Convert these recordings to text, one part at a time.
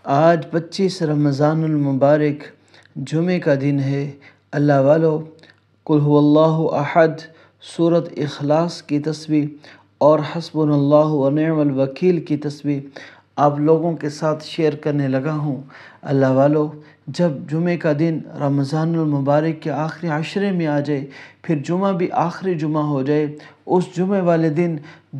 آج 25 رمضان المبارک جمعے کا دن ہے۔ اللہ والو، قل هو اللہ احد، سورۃ اخلاص کی تسبیح اور حسبنا اللہ ونعم الوکیل کی تسبیح آپ لوگوں کے ساتھ شیئر کرنے لگا ہوں۔ اللہ والو، جب جمعے کا دن رمضان المبارک کے آخری عشرے میں آ جائے، پھر جمعہ بھی آخری جمعہ ہو جائے، اس جمعے والے دن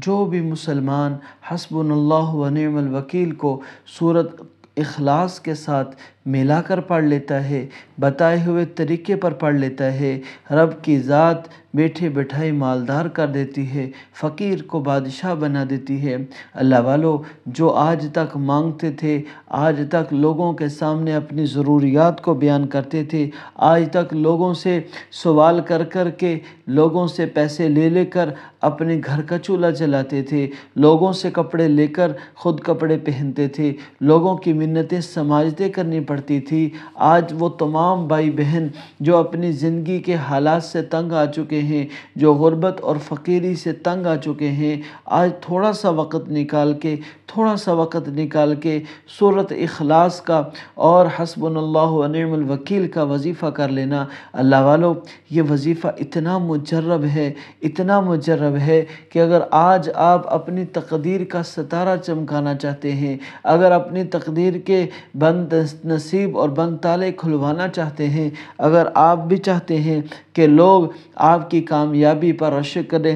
جو بھی مسلمان حسبنا اللہ ونعم الوکیل کو سورۃ اخلاص کے ساتھ ملا کر پڑھ لیتا ہے، بتائے ہوئے طریقے پر پڑھ لیتا ہے، رب کی ذات بیٹھے بٹھائے مالدار کر دیتی ہے، فقیر کو بادشاہ بنا دیتی ہے۔ اللہ والو، جو آج تک مانگتے تھے، آج تک لوگوں کے سامنے اپنی ضروریات کو بیان کرتے تھے، آج تک لوگوں سے سوال کر کر کے، لوگوں سے پیسے لے لے کر اپنے گھر کا چولہا چلاتے تھے، لوگوں سے کپڑے لے کر خود کپڑے پہنتے تھے، لوگوں کی منتیں سماجتیں کرنی پڑتی تھی، آج وہ تمام بھائی بہن جو اپنی زندگی کے حالات سے تنگ آ چکے ہیں، جو غربت اور فقیری سے تنگ آ چکے ہیں، آج تھوڑا سا وقت نکال کے سورۃ اخلاص کا اور حسبنا اللہ ونعم الوکیل کا وظیفہ کر لینا۔ اللہ والو، یہ وظیفہ اتنا مجرب ہے کہ اگر آج آپ اپنی تقدیر کا ستارہ چمکانا چاہتے ہیں، اگر اپنی تقدیر کے بند نصیب اور بند تالے کھلوانا چاہتے ہیں، اگر آپ بھی چاہتے ہیں کہ لوگ آپ کی کامیابی پر رشک کریں،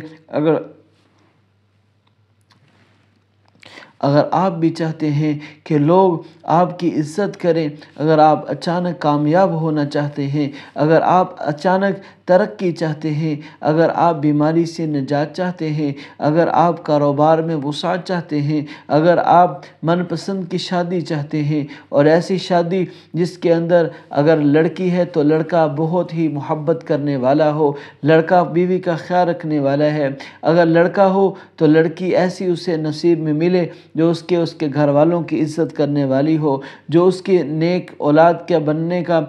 اگر آپ بھی چاہتے ہیں کہ لوگ آپ کی عزت کریں، اگر آپ اچانک کامیاب ہونا چاہتے ہیں، اگر آپ اچانک ترقی چاہتے ہیں، اگر آپ بیماری سے نجات چاہتے ہیں، اگر آپ کاروبار میں وسعت چاہتے ہیں، اگر آپ من پسند کی شادی چاہتے ہیں، اور ایسی شادی جس کے اندر اگر لڑکی ہے تو لڑکا بہت ہی محبت کرنے والا ہو، لڑکا بیوی کا خیال رکھنے والا ہے، اگر لڑکا ہو تو لڑکی ایسی اسے نصیب میں ملے جو اس کے گھر والوں کی عزت کرنے والی ہو، جو اس کے نیک اولاد کے بننے کا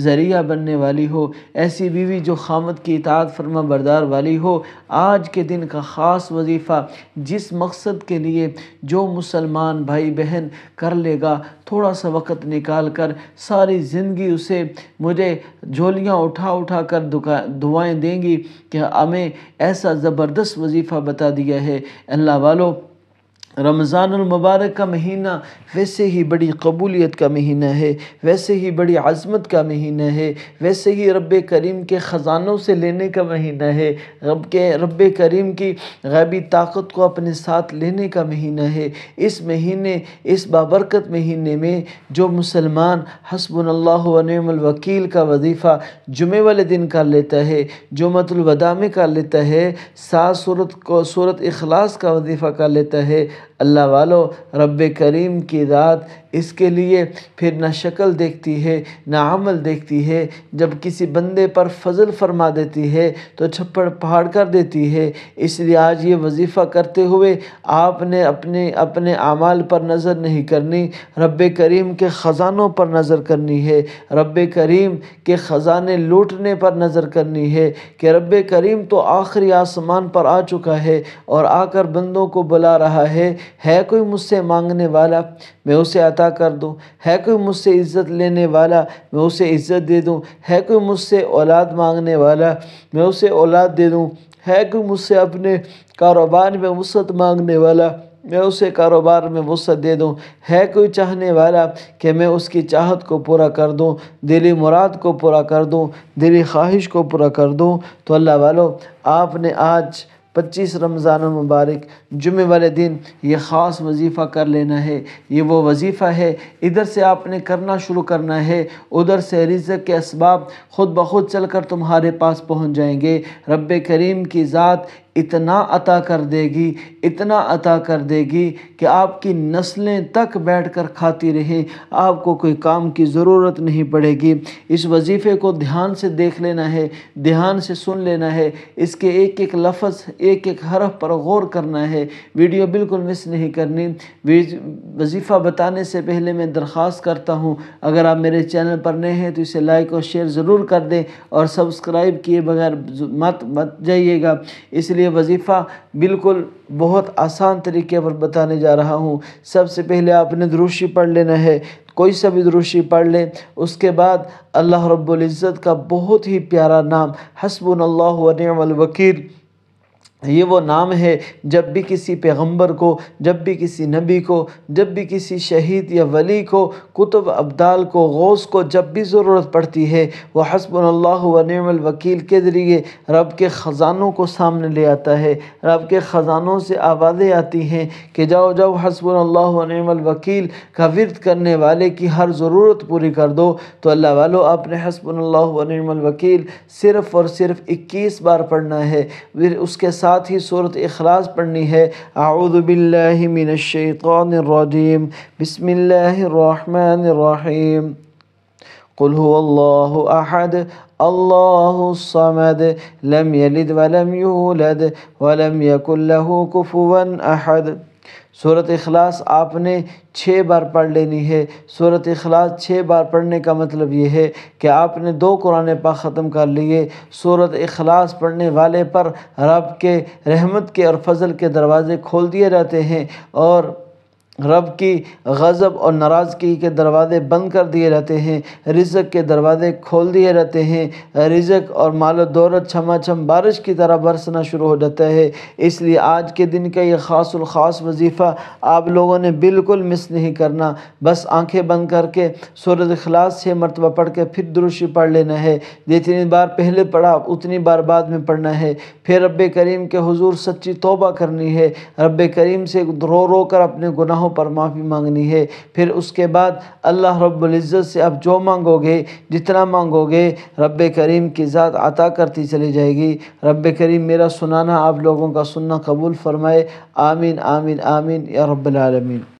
ذریعہ بننے والی ہو، ایسی بیوی جو خامد کی اطاعت فرما بردار والی ہو۔ آج کے دن کا خاص وظیفہ، جس مقصد کے لیے جو مسلمان بھائی بہن کر لے گا، تھوڑا سا وقت نکال کر، ساری زندگی اسے مجھے جھولیاں اٹھا کر دعائیں دیں گی کہ ہمیں ایسا زبردست وظیفہ بتا دیا ہے۔ اللہ والو، رمضان المبارک کا مہینہ ویسے ہی بڑی قبولیت کا مہینہ ہے، ویسے ہی بڑی عظمت کا مہینہ ہے، ویسے ہی رب کریم کے خزانوں سے لینے کا مہینہ ہے، رب کریم کی غیبی طاقت کو اپنے ساتھ لینے کا مہینہ ہے۔ اس بابرکت مہینے میں جو مسلمان حسبنا اللہ ونعم الوکیل کا وظیفہ جمعے والے دن کر لیتا ہے، جمعۃ الوداع میں کر لیتا ہے، سورۃ اخلاص کا وظیفہ کر لیتا ہے، اللہ والو، رب کریم کی ذات اس کے لیے پھر نہ شکل دیکھتی ہے نہ عمل دیکھتی ہے۔ جب کسی بندے پر فضل فرما دیتی ہے تو چھپڑ پہاڑ کر دیتی ہے۔ اس لیے آج یہ وظیفہ کرتے ہوئے آپ نے اپنے اعمال پر نظر نہیں کرنی، رب کریم کے خزانوں پر نظر کرنی ہے، رب کریم کے خزانے لوٹنے پر نظر کرنی ہے کہ رب کریم تو آخری آسمان پر آ چکا ہے اور آ کر بندوں کو بلا رہا ہے کوئی مجھ سے مانگنے والا میں اسے عطا کر دوں، ہے کوئی مجھ سے عزت لینے والا میں اسے عزت دے دوں، ہے کوئی مجھ سے اولاد مانگنے والا میں اسے اولاد دے دوں، ہے کوئی مجھ سے اپنے کاروبار میں وسعت مانگنے والا میں اسے کاروبار میں وسعت دے دوں، ہے کوئی چاہنے والا کہ میں اس کی چاہت کو پورا کر دوں، دلی مراد کو پورا کر دوں، دلی خواہش کو پورا کر دوں۔ تو اللہ والو، آپ نے آج 25 رمضان المبارک جمعے والے دن یہ خاص وظیفہ کر لینا ہے۔ یہ وہ وظیفہ ہے، ادھر سے آپ نے کرنا شروع کرنا ہے، ادھر سے رزق کے اسباب خود بخود چل کر تمہارے پاس پہنچ جائیں گے۔ رب کریم کی ذات اتنا عطا کر دے گی کہ آپ کی نسلیں تک بیٹھ کر کھاتی رہیں، آپ کو کوئی کام کی ضرورت نہیں پڑے گی۔ اس وظیفے کو دھیان سے دیکھ لینا ہے، دھیان سے سن لینا ہے، اس کے ایک ایک لفظ، ایک ایک حرف پر غور کرنا ہے، ویڈیو بالکل مس نہیں کرنی۔ وظیفہ بتانے سے پہلے میں درخواست کرتا ہوں، اگر آپ میرے چینل پر نئے ہیں تو اسے لائک اور شیئر ضرور کر دیں، اور سبسکرائب کیے بغیر مت جائیے گا۔ اس لیے وظیفہ بالکل بہت آسان طریقے پر بتانے جا رہا ہوں۔ سب سے پہلے آپ نے درود شریف پڑھ لینا ہے، کوئی سا بھی درود شریف پڑھ لیں۔ اس کے بعد اللہ رب العزت کا بہت ہی پیارا نام حسبنا اللہ و نعم الوکیل، یہ وہ نام ہے جب بھی کسی پیغمبر کو، جب بھی کسی نبی کو، جب بھی کسی شہید یا ولی کو، کتب ابدال کو، غوث کو جب بھی ضرورت پڑتی ہے، وہ حسبنا اللہ و نعم الوکیل کے ذریعے رب کے خزانوں کو سامنے لے آتا ہے۔ رب کے خزانوں سے آوازیں آتی ہیں کہ جاؤ جاؤ حسبنا اللہ و نعم الوکیل کا ورد کرنے والے کی ہر ضرورت پوری کر دو۔ تو اللہ والو، آپ نے حسبنا اللہ و نعم الوکیل صرف اور صرف 21 بار پڑھنا ہے۔ پھر اس کے ساتھ ہی سورۃ اخلاص پڑھنی ہے۔ اعوذ باللہ من الشیطان الرجیم، بسم اللہ الرحمن الرحیم، قل هو اللہ احد اللہ الصمد لم یلد ولم یولد ولم یکن له کفوا احد۔ سورۃ اخلاص آپ نے 6 بار پڑھ لینی ہے۔ سورۃ اخلاص 6 بار پڑھنے کا مطلب یہ ہے کہ آپ نے 2 قرآن پاک ختم کر لیے۔ سورۃ اخلاص پڑھنے والے پر رب کے رحمت کے اور فضل کے دروازے کھول دیے جاتے ہیں، اور رب کی غضب اور ناراضگی کے دروازے بند کر دیے جاتے ہیں، رزق کے دروازے کھول دیے جاتے ہیں، رزق اور مال و دولت چھما چھم بارش کی طرح برسنا شروع ہو جاتا ہے۔ اس لیے آج کے دن کا یہ خاص الخاص وظیفہ آپ لوگوں نے بالکل مس نہیں کرنا۔ بس آنکھیں بند کر کے سورۃ اخلاص 6 مرتبہ پڑھ کے پھر درود شریف پڑھ لینا ہے۔ جتنی بار پہلے پڑھا اتنی بار بعد میں پڑھنا ہے۔ پھر رب کریم کے حضور سچی توبہ کرنی ہے، رب کریم سے رو رو کر اپنے گناہوں پر معافی مانگنی ہے۔ پھر اس کے بعد اللہ رب العزت سے آپ جو مانگو گے، جتنا مانگو گے، رب کریم کی ذات عطا کرتی چلی جائے گی۔ رب کریم میرا سنانا آپ لوگوں کا سننا قبول فرمائے۔ آمین آمین آمین یا رب العالمین۔